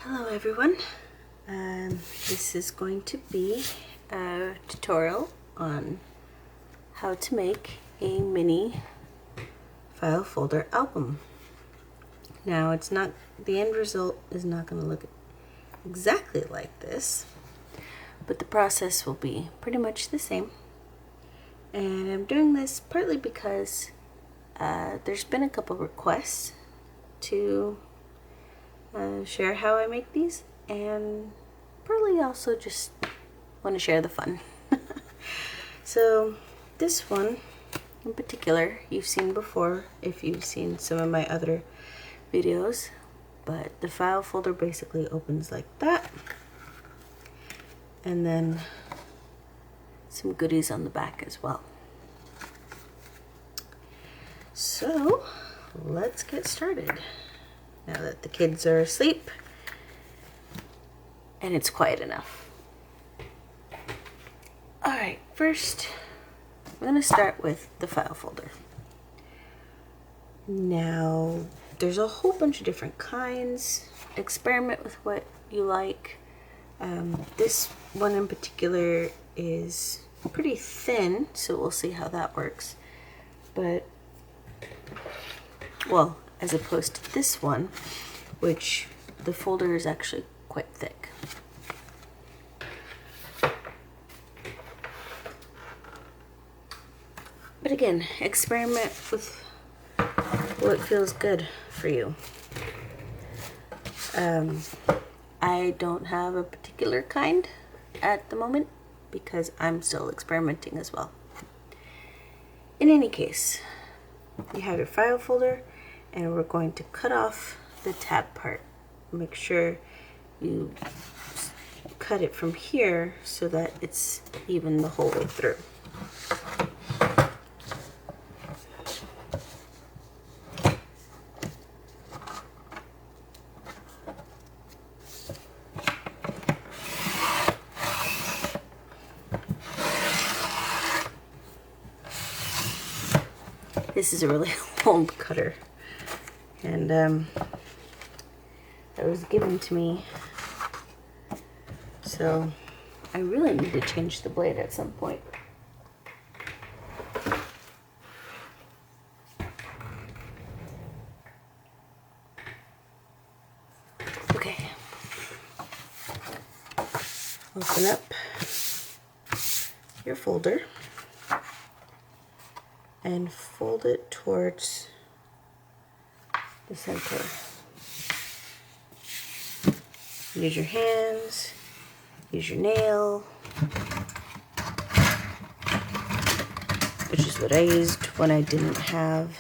Hello everyone, this is going to be a tutorial on how to make a mini file folder album. Now the end result is not going to look exactly like this, but the process will be pretty much the same. And I'm doing this partly because there's been a couple requests to share how I make these, and partly also just want to share the fun. So this one in particular you've seen before if you've seen some of my other videos, but the file folder basically opens like that, and then some goodies on the back as well. So let's get started now that the kids are asleep and it's quiet enough. Alright, first I'm going to start with the file folder. Now there's a whole bunch of different kinds. Experiment with what you like. This one in particular is pretty thin, so we'll see how that works. But, well, as opposed to this one, which the folder is actually quite thick. But again, experiment with what feels good for you. I don't have a particular kind at the moment because I'm still experimenting as well. In any case, you have your file folder, and we're going to cut off the tab part. Make sure you cut it from here so that it's even the whole way through. This is a really old cutter, and that was given to me, so I really need to change the blade at some point. Okay, open up your folder and fold it towards the center. Use your hands, use your nail, which is what I used when I didn't have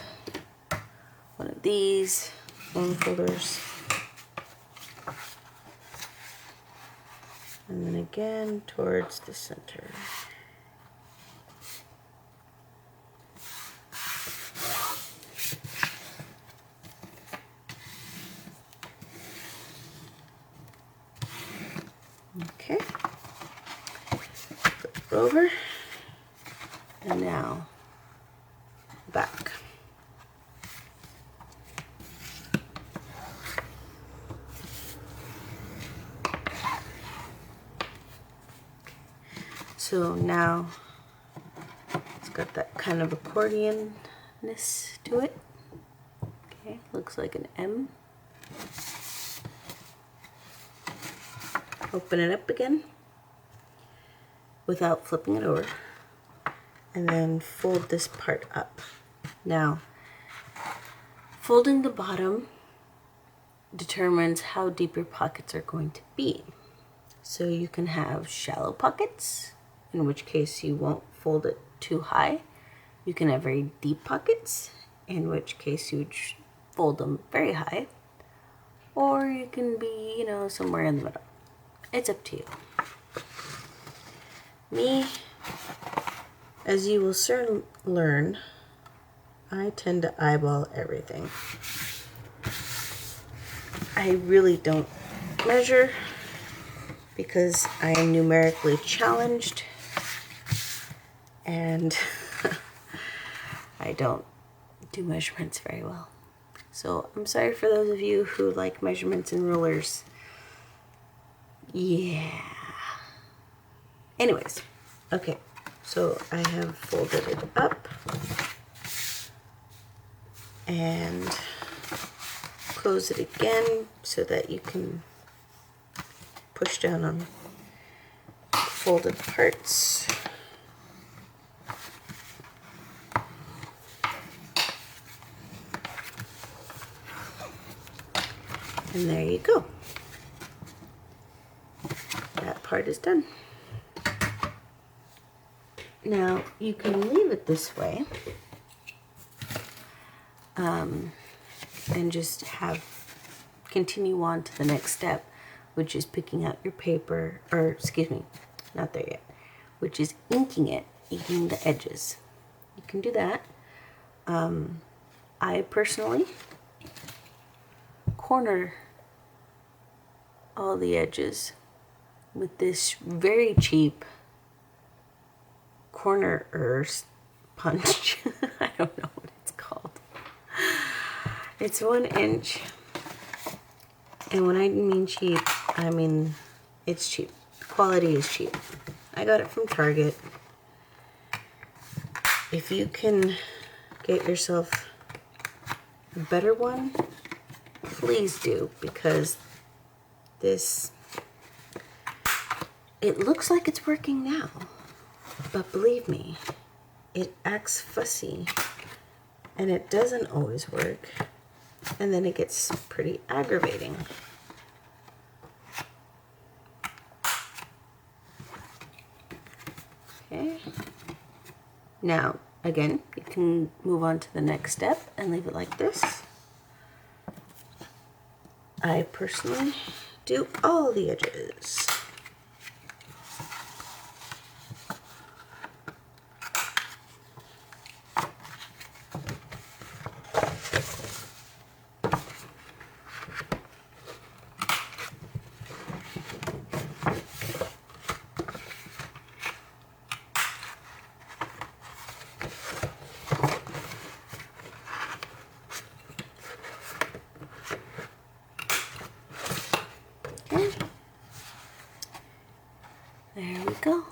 one of these long folders. And then again towards the center. Okay, flip it over, and now back. So now it's got that kind of accordion-ness to it. Okay, looks like an M. Open it up again without flipping it over, and then fold this part up. Now, folding the bottom determines how deep your pockets are going to be. So you can have shallow pockets, in which case you won't fold it too high. You can have very deep pockets, in which case you would fold them very high. Or you can be, somewhere in the middle. It's up to you. Me, as you will soon learn, I tend to eyeball everything. I really don't measure because I am numerically challenged, and I don't do measurements very well. So I'm sorry for those of you who like measurements and rulers. Yeah. Anyways, okay, so I have folded it up and close it again so that you can push down on folded parts. And there you go. That part is done. Now you can leave it this way and just continue on to the next step, which is picking out your paper, or excuse me, not there yet, which is inking the edges. You can do that. I personally corner all the edges with this very cheap corner punch. I don't know what it's called. It's 1 inch. And when I mean cheap, I mean it's cheap. Quality is cheap. I got it from Target. If you can get yourself a better one, please do, because it looks like it's working now, but believe me, it acts fussy and it doesn't always work, and then it gets pretty aggravating. Okay, now again, you can move on to the next step and leave it like this. I personally do all the edges. There we go.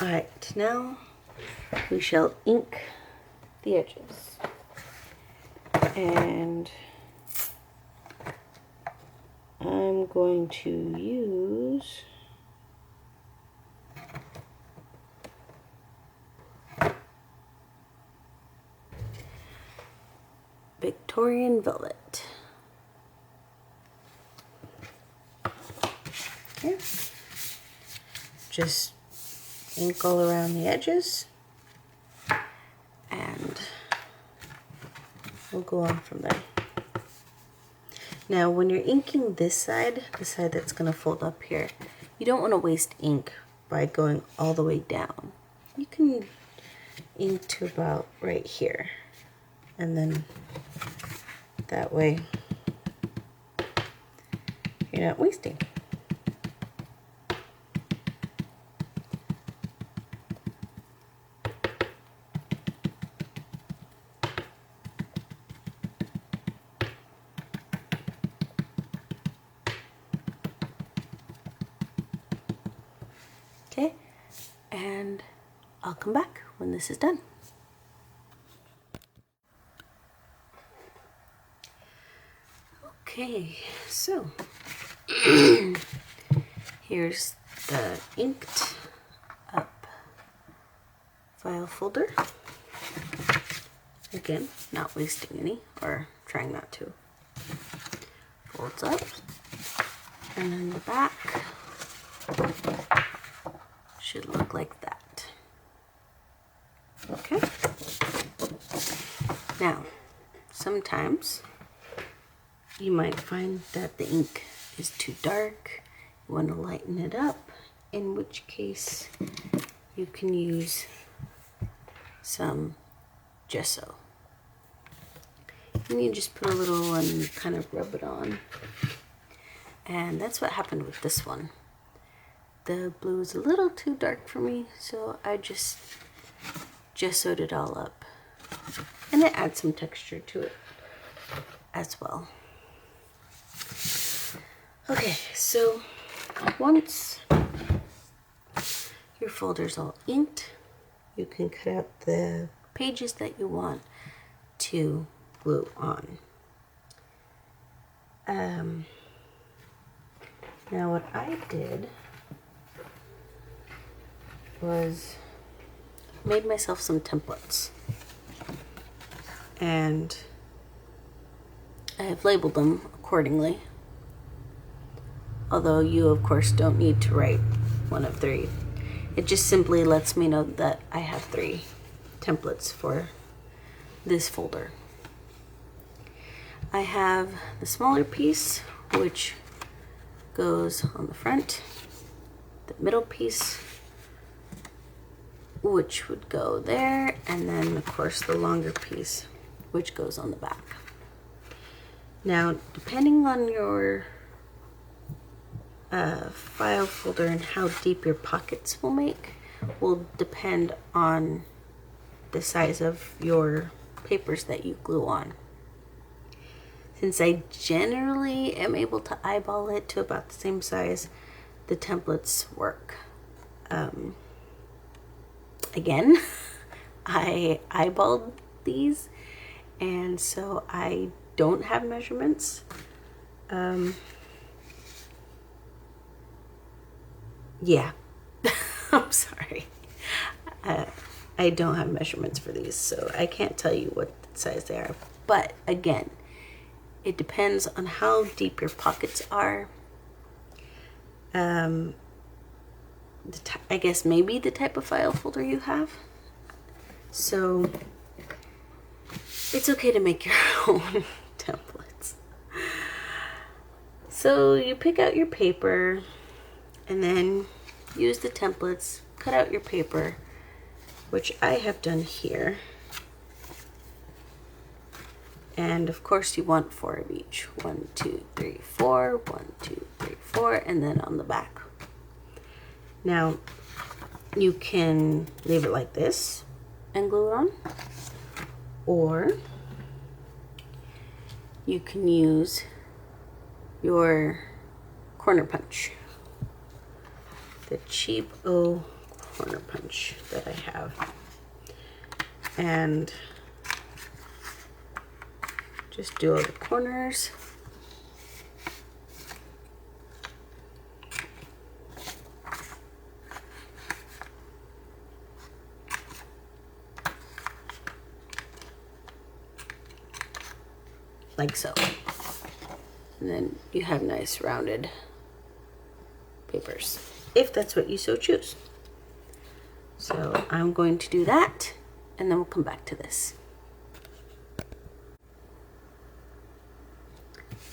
Alright, now we shall ink the edges. And I'm going to use Victorian Velvet. Okay. Just ink all around the edges, and we'll go on from there. Now, when you're inking this side, the side that's going to fold up here, you don't want to waste ink by going all the way down. You can ink to about right here, and then that way you're not wasting. Okay, and I'll come back when this is done. Okay, so here's the inked up file folder. Again, not wasting any, or trying not to. Folds up, and then the back should look like that. Okay. Now, sometimes you might find that the ink is too dark. You want to lighten it up, in which case you can use some gesso. And you just put a little and kind of rub it on. And that's what happened with this one. the blue is a little too dark for me, so I just gessoed it all up. And it adds some texture to it as well. Okay, so once your folder's all inked, you can cut out the pages that you want to glue on. Now what I did was made myself some templates, and I have labeled them accordingly, although you of course don't need to write one of 3. It just simply lets me know that I have 3 templates for this folder. I have the smaller piece, which goes on the front, the middle piece, which would go there, and then of course the longer piece, which goes on the back. Now, depending on your file folder and how deep your pockets will make, will depend on the size of your papers that you glue on. Since I generally am able to eyeball it to about the same size, the templates work. Again, I eyeballed these, and so I don't have measurements. Yeah, I'm sorry. I don't have measurements for these, so I can't tell you what size they are. But again, it depends on how deep your pockets are. I guess maybe the type of file folder you have. So it's okay to make your own templates. So you pick out your paper and then use the templates, cut out your paper, which I have done here. And of course you want 4 of each. 1, 2, 3, 4, 1, 2, 3, 4, and then on the back. Now, you can leave it like this and glue it on, or you can use your corner punch, the cheap corner punch that I have, and just do all the corners. Like so. And then you have nice rounded papers, if that's what you so choose. So I'm going to do that, and then we'll come back to this.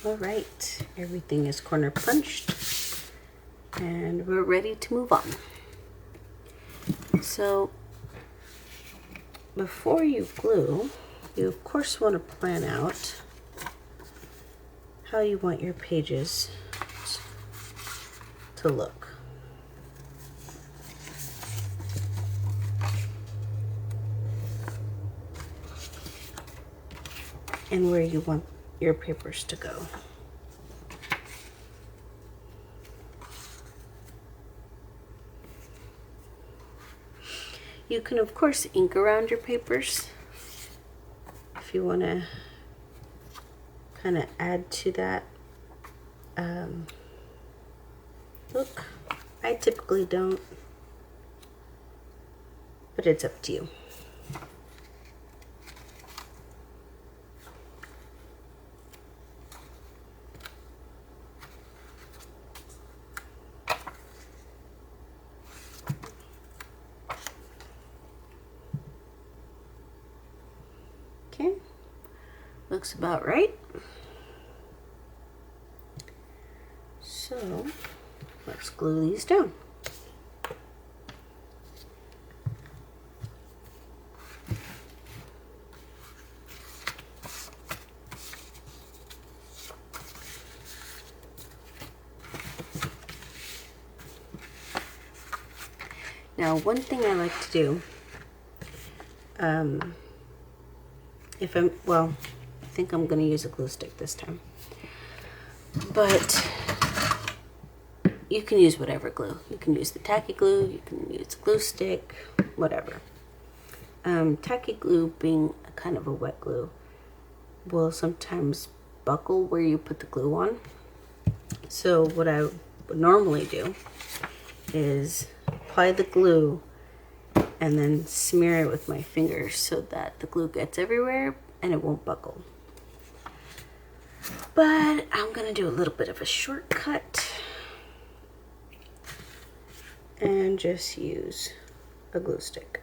All right, everything is corner punched, and we're ready to move on. So before you glue, you of course want to plan out how you want your pages to look. And where you want your papers to go. You can of course ink around your papers if you want to kind of add to that look. I typically don't, but it's up to you. Okay, looks about right. So let's glue these down. Now, one thing I like to do, well, I think I'm going to use a glue stick this time. But you can use whatever glue. You can use the tacky glue, you can use a glue stick, whatever. Tacky glue, being a kind of a wet glue, will sometimes buckle where you put the glue on. So what I would normally do is apply the glue and then smear it with my fingers so that the glue gets everywhere and it won't buckle. But I'm gonna do a little bit of a shortcut and just use a glue stick.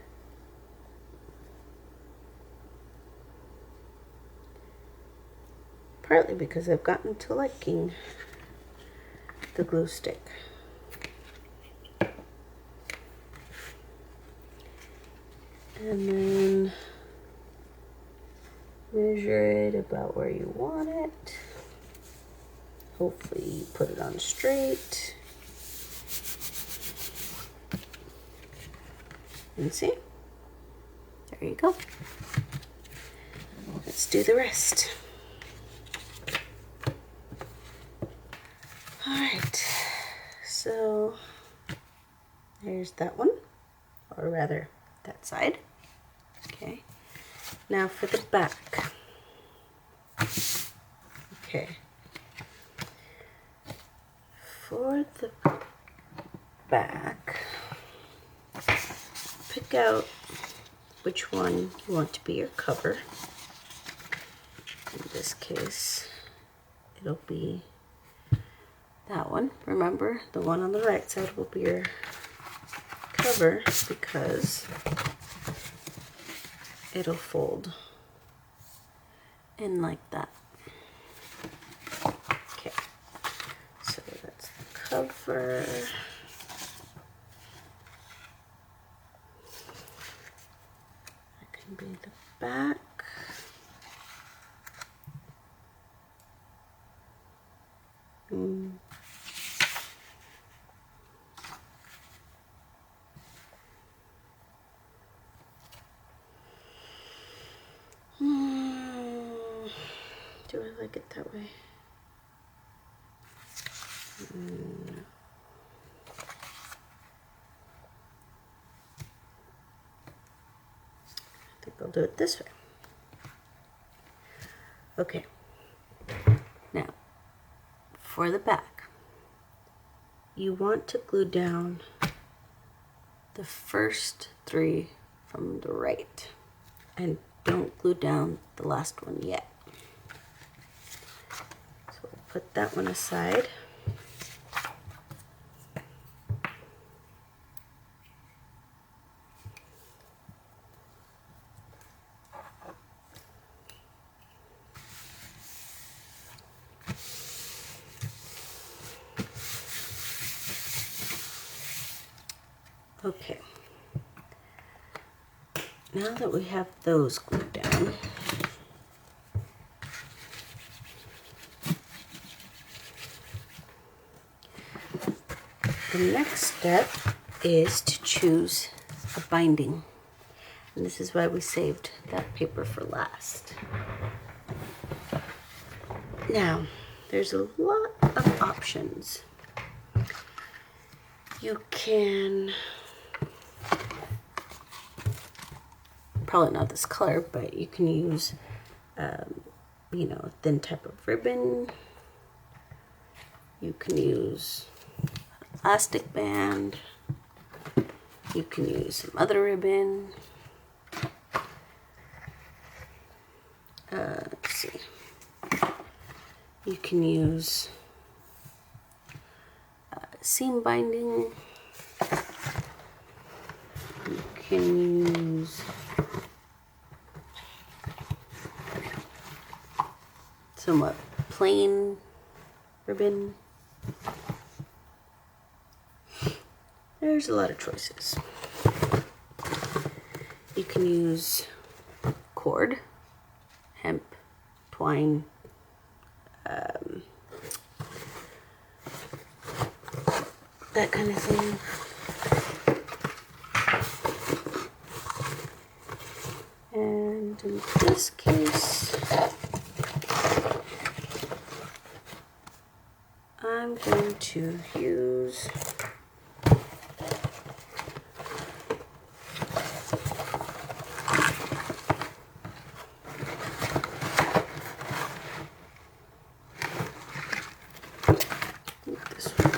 Partly because I've gotten to liking the glue stick. And then measure it about where you want it. Hopefully you put it on straight. And see? There you go. Let's do the rest. Alright, so there's that one, or rather that side. Okay, now for the back. Okay, for the back, pick out which one you want to be your cover. In this case, it'll be that one. Remember, the one on the right side will be your cover because it'll fold in like that. Okay, so that's the cover. That can be the back. Do I like it that way? No. I think I'll do it this way. Okay. Now, for the back, you want to glue down the first three from the right, and don't glue down the last one yet. So we'll put that one aside. Okay, now that we have those glued down, the next step is to choose a binding. And this is why we saved that paper for last. Now, there's a lot of options. You can, probably not this color, but you can use, a thin type of ribbon. You can use elastic band. You can use some other ribbon. Let's see. You can use seam binding. You can use somewhat plain ribbon. There's a lot of choices. You can use cord, hemp, twine, that kind of thing. And in this case, I'm going to use this one.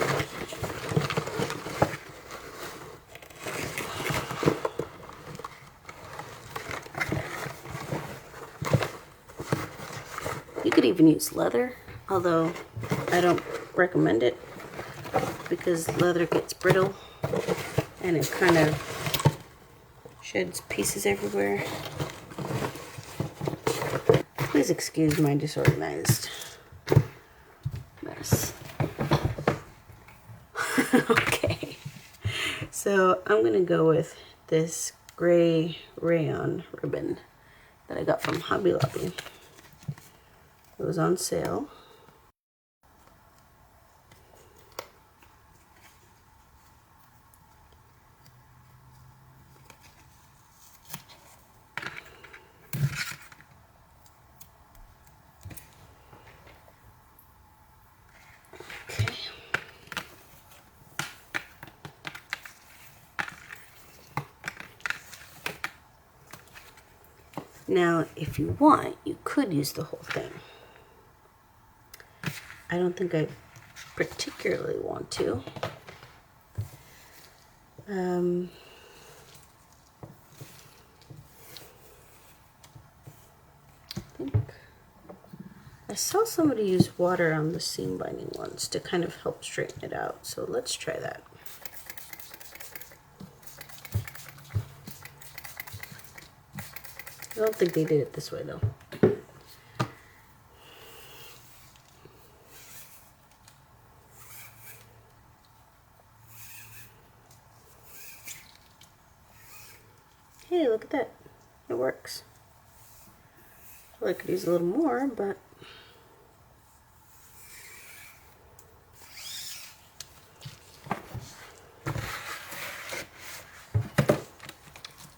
You could even use leather, although I don't recommend it because leather gets brittle and it kind of sheds pieces everywhere. Please excuse my disorganized mess. Okay, so I'm gonna go with this gray rayon ribbon that I got from Hobby Lobby. It was on sale. Okay. Now, if you want, you could use the whole thing. I don't think I particularly want to. I think I saw somebody use water on the seam binding once to kind of help straighten it out. So let's try that. I don't think they did it this way though. Hey, look at that. It works. Well, I could use a little more, but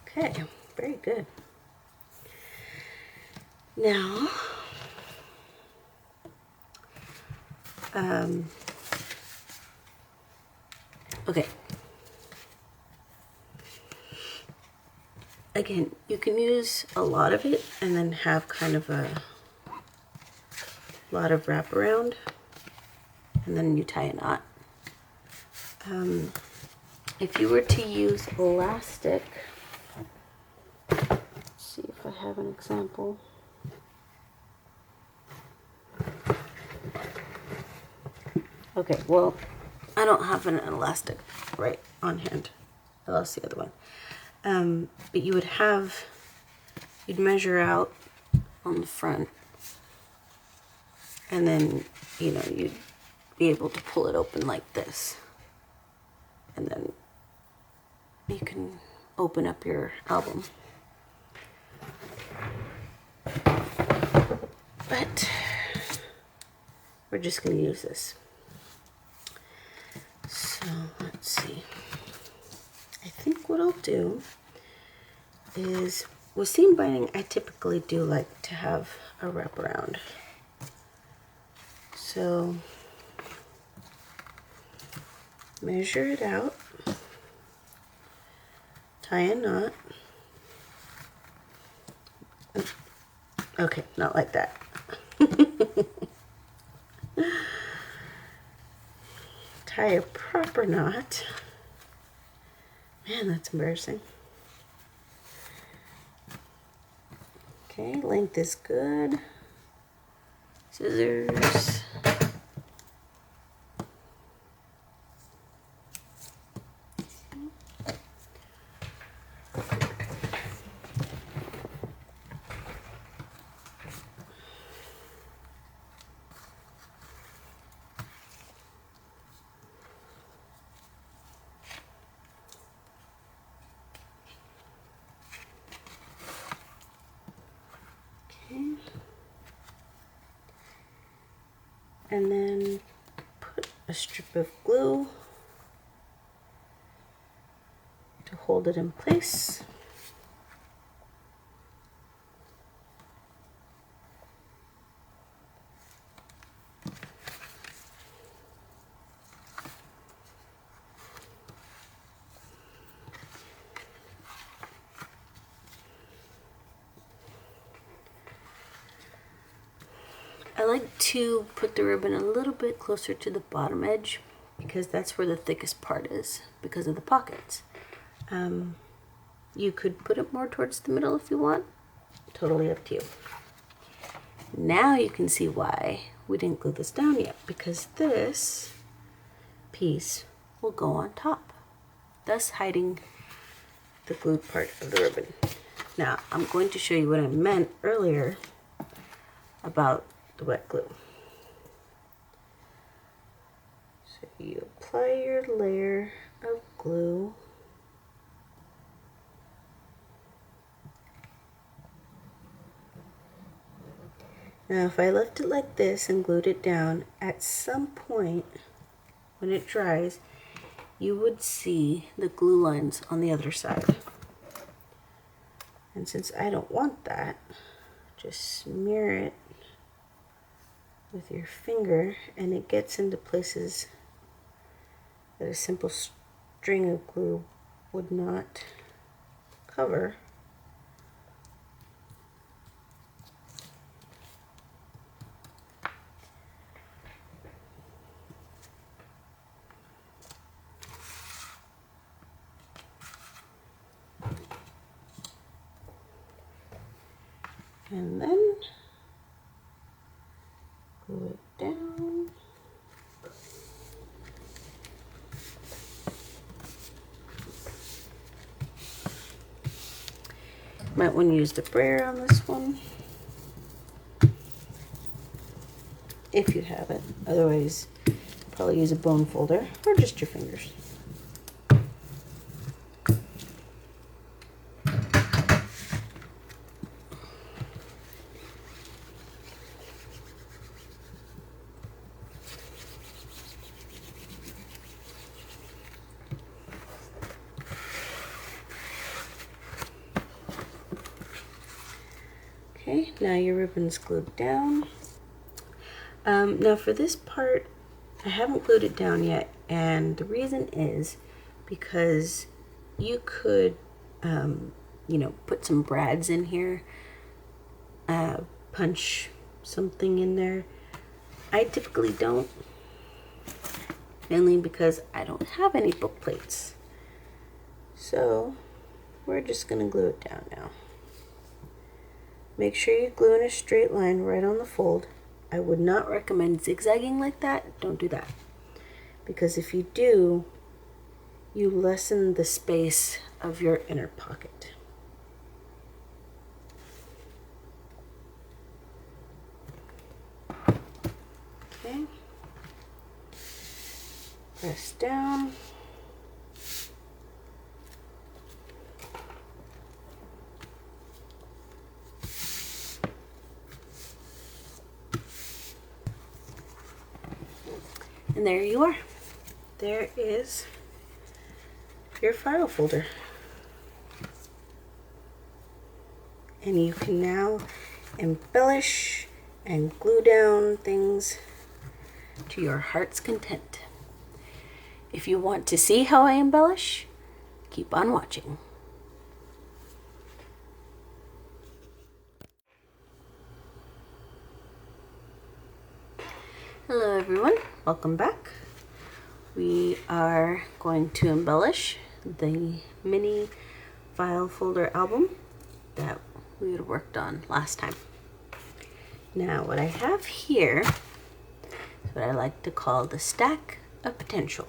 okay, very good. Now, okay. Again, you can use a lot of it and then have kind of a lot of wraparound, and then you tie a knot. If you were to use elastic, let's see if I have an example. Okay, well, I don't have an elastic right on hand. I lost the other one. But you would have, you'd measure out on the front, and then, you know, you'd be able to pull it open like this. And then you can open up your album. But we're just going to use this. So let's see. I think what I'll do is, with seam binding, I typically do like to have a wraparound. So measure it out, tie a knot. Okay, not like that. Tie a proper knot. Man, that's embarrassing. Okay, length is good. Scissors. And then put a strip of glue to hold it in place. I like to put the ribbon a little bit closer to the bottom edge because that's where the thickest part is because of the pockets. You could put it more towards the middle if you want. Totally up to you. Now you can see why we didn't glue this down yet, because this piece will go on top, thus hiding the glued part of the ribbon. Now I'm going to show you what I meant earlier about the wet glue. So you apply your layer of glue. Now if I left it like this and glued it down, at some point when it dries, you would see the glue lines on the other side. And since I don't want that, just smear it with your finger and it gets into places that a simple string of glue would not cover. And then glue it down. Might want to use the brayer on this one, if you have it. Otherwise, probably use a bone folder or just your fingers. Okay, now your ribbon's glued down. Now for this part, I haven't glued it down yet, and the reason is because you could, you know, put some brads in here, punch something in there. I typically don't, mainly because I don't have any book plates. So we're just gonna glue it down now. Make sure you glue in a straight line right on the fold. I would not recommend zigzagging like that. Don't do that. Because if you do, you lessen the space of your inner pocket. Okay. Press down. And there you are. There is your file folder. And you can now embellish and glue down things to your heart's content. If you want to see how I embellish, keep on watching. Hello everyone, welcome back. We are going to embellish the mini file folder album that we had worked on last time. Now what I have here is what I like to call the stack of potential.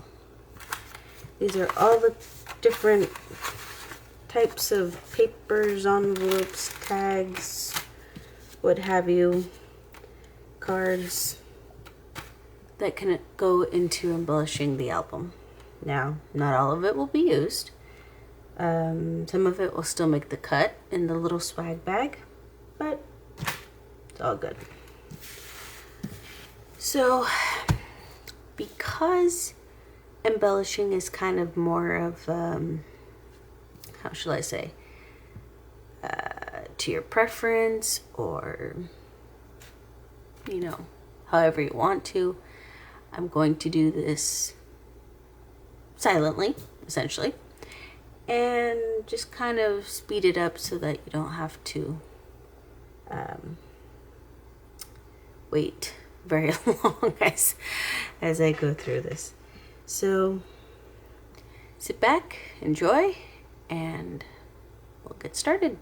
These are all the different types of papers, envelopes, tags, what have you, cards, that can go into embellishing the album. Now, not all of it will be used. Some of it will still make the cut in the little swag bag, but it's all good. So, because embellishing is kind of more of, how shall I say, to your preference, or, you know, however you want to, I'm going to do this silently, essentially, and just kind of speed it up so that you don't have to wait very long as I go through this. So sit back, enjoy, and we'll get started.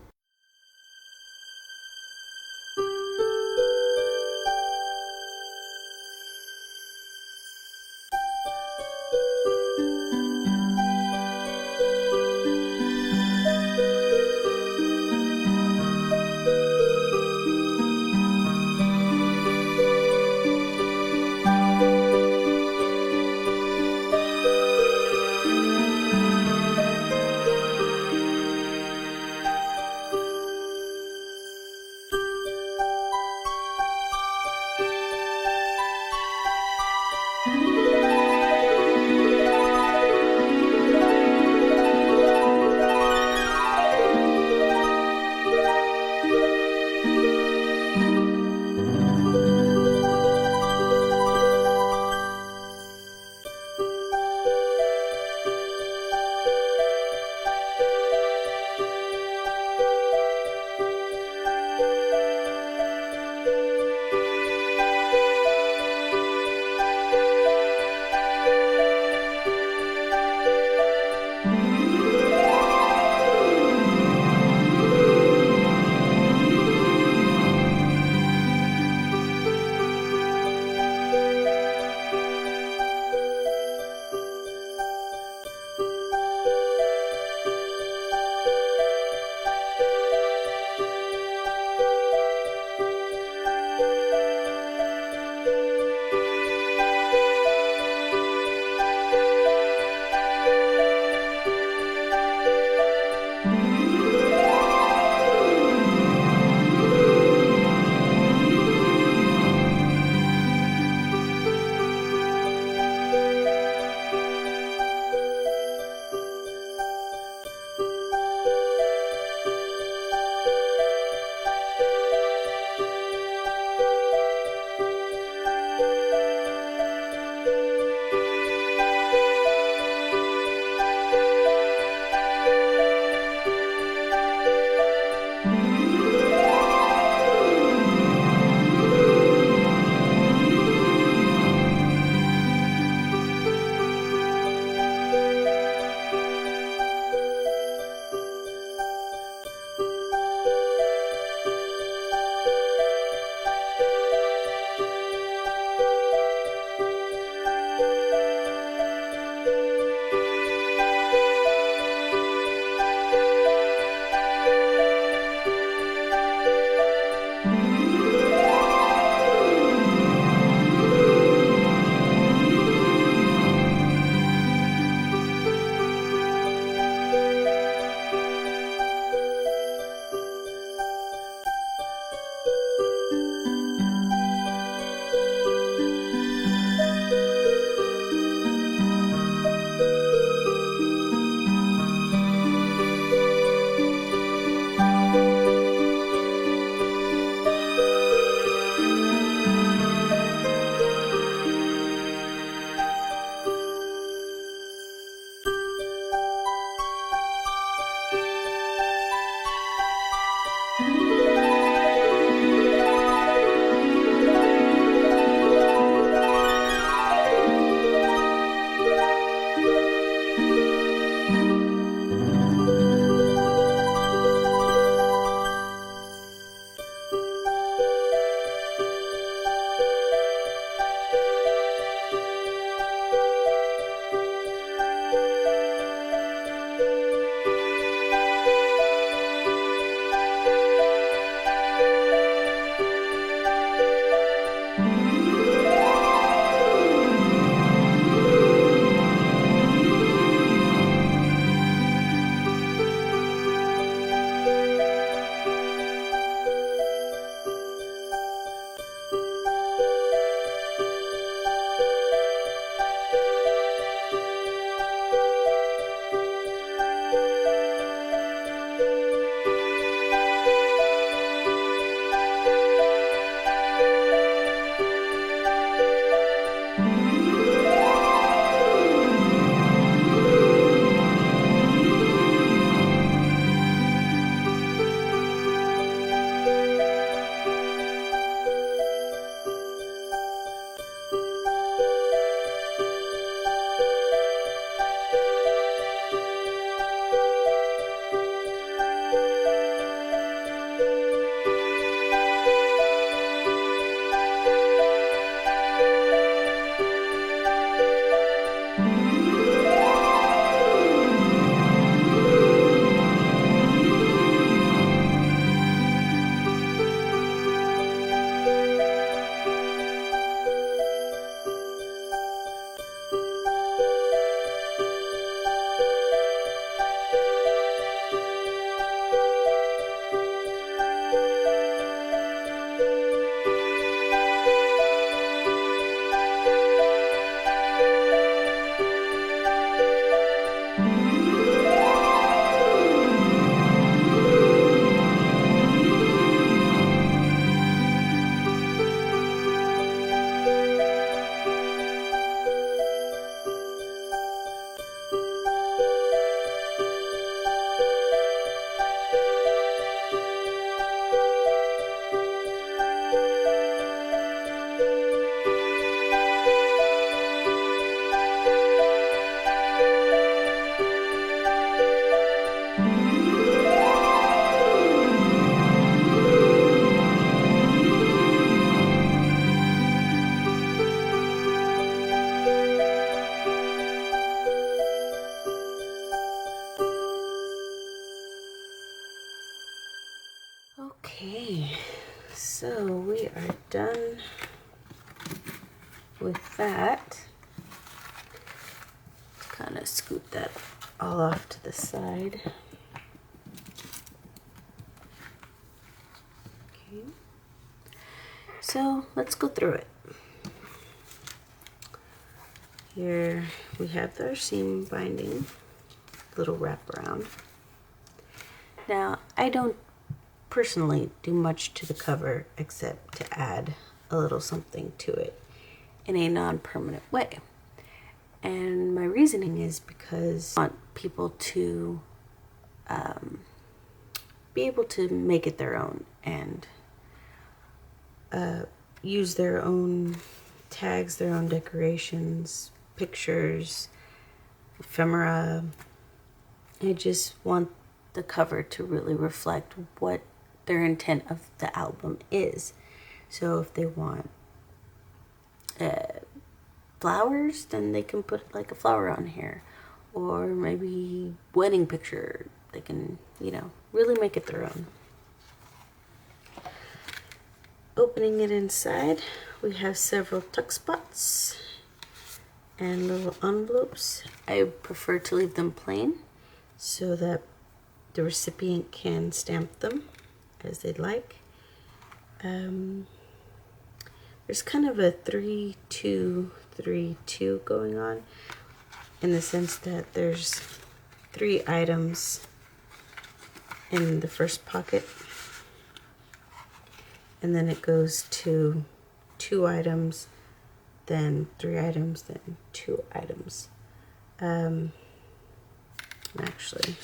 done with that, kind of scoot that all off to the side. Okay. So let's go through it. Here we have our seam binding, little wraparound. Now, I don't personally do much to the cover except to add a little something to it in a non-permanent way. And my reasoning is because I want people to be able to make it their own and use their own tags, their own decorations, pictures, ephemera. I just want the cover to really reflect what their intent of the album is. So if they want flowers, then they can put like a flower on here, or maybe wedding picture. They can, you know, really make it their own. Opening it inside, we have several tuck spots and little envelopes. I prefer to leave them plain so that the recipient can stamp them as they'd like. There's kind of a 3-2-3-2 going on, in the sense that there's 3 items in the first pocket, and then it goes to 2 items, then 3 items, then 2 items. Actually,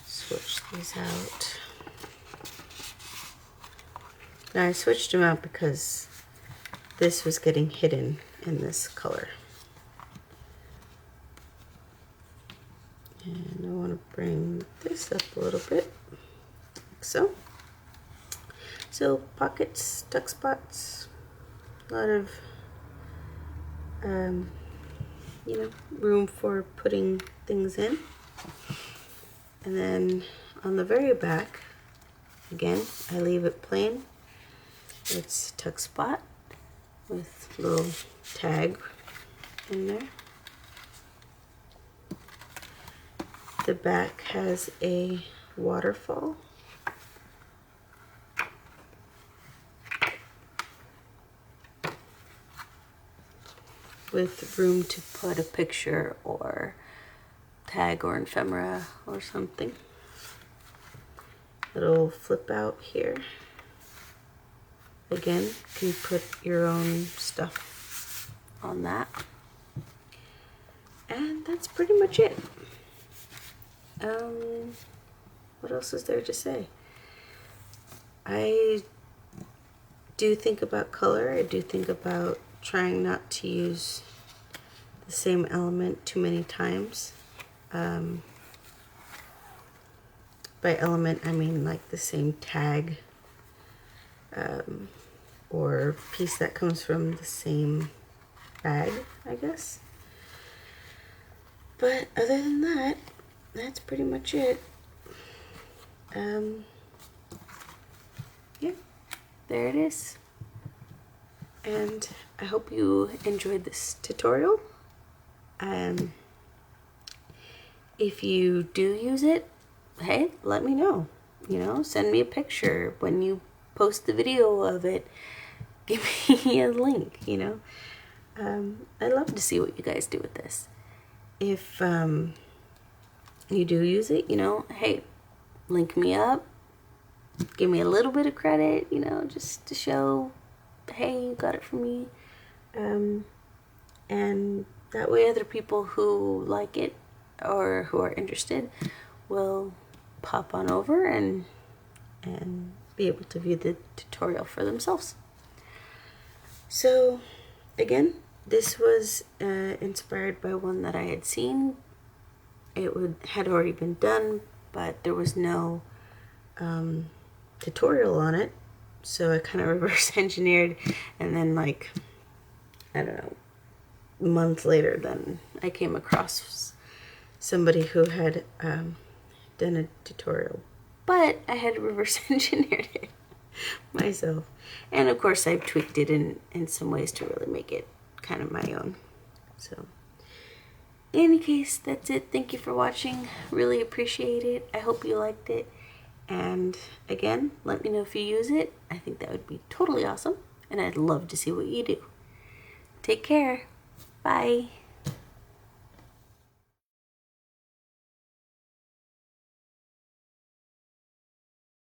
switch these out. Now I switched them out because this was getting hidden in this color. And I want to bring this up a little bit, like so. So pockets, tuck spots, a lot of, you know, room for putting things in. And then on the very back, again, I leave it plain. It's tuck spot with a little tag in there. The back has a waterfall. With room to put a picture or tag or ephemera or something. Little flip out here. Again, you can put your own stuff on that. And that's pretty much it. What else is there to say? I do think about color. I do think about trying not to use the same element too many times. By element, I mean like the same tag or piece that comes from the same bag, I guess. But other than that, that's pretty much it. Yeah, there it is. And I hope you enjoyed this tutorial. If you do use it, hey, let me know. You know, send me a picture when you post the video of it. Give me a link, you know. I'd love to see what you guys do with this. If you do use it, you know, hey, link me up. Give me a little bit of credit, you know, just to show, hey, you got it from me. And that way other people who like it or who are interested will pop on over and be able to view the tutorial for themselves. So again, this was inspired by one that I had seen. It had already been done, but there was no tutorial on it, so I kind of reverse engineered, and then like, I don't know, a month later, then I came across somebody who had done a tutorial, but I had reverse engineered it. myself. And of course I've tweaked it in some ways to really make it kind of my own. So in any case, that's it. Thank you for watching. Really appreciate it. I hope you liked it. And again, let me know if you use it. I think that would be totally awesome. And I'd love to see what you do. Take care. Bye.